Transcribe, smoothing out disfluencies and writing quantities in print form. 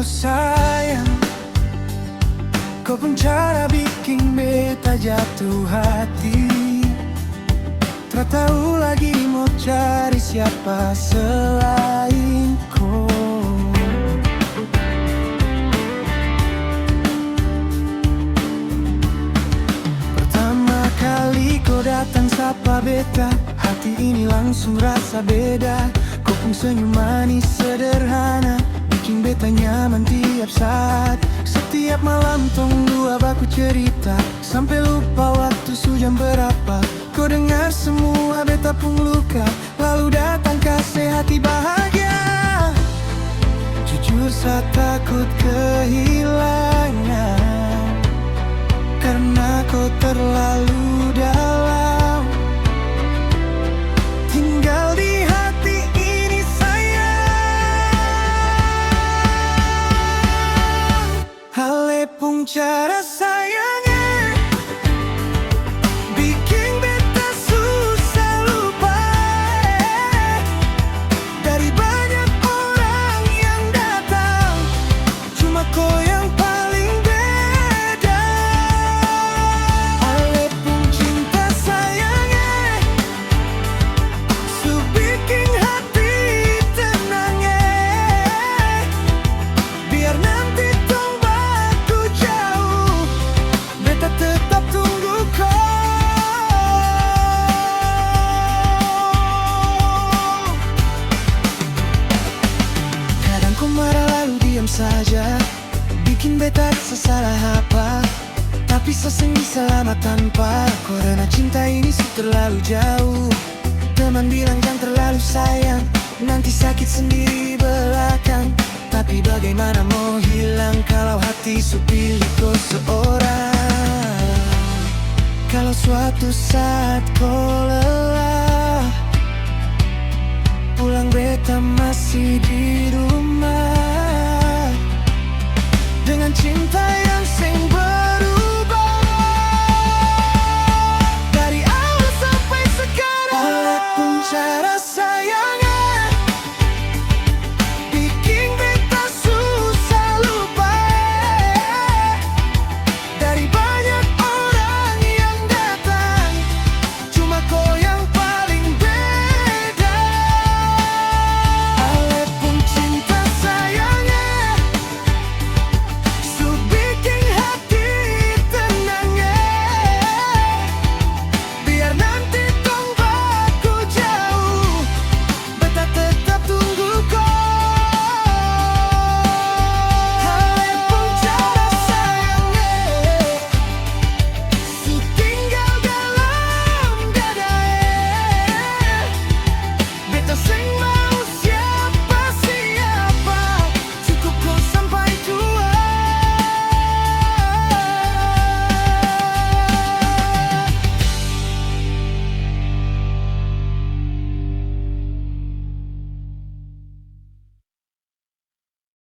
sayang, kau pun cara bikin beta jatuh hati. Tak tahu lagi mau cari siapa selain kau. Pertama kali kau datang sapa beta, hati ini langsung rasa beda. Kau pun senyum manis sederhana, bikin beta nyaman tiap saat. Setiap malam tong dua baku cerita, sampai lupa waktu sejam berapa. Kau dengar semua beta pun luka, lalu datang kasih hati bahagia. Jujur saya takut kehilangan, karena kau terlalu dalam, tinggal di hati ini sayang. Halepung cara sayangnya bikin beta susah lupa. Dari banyak orang yang datang, cuma kau yang paling beda. Halepung cinta sayangnya su bikin hati tenang, biar nanti tong baku jauh, beta tetap tunggu kau. Kadang kau marah lalu diam saja, bikin beta rasa salah apa. Tapi seseng selama tanpa, karena cinta ini sih terlalu jauh. Teman bilang jangan terlalu sayang, nanti sakit sendiri belakang. Tapi bagaimana mau hilang kalau hati su pilih kau seorang. Kalau suatu saat kau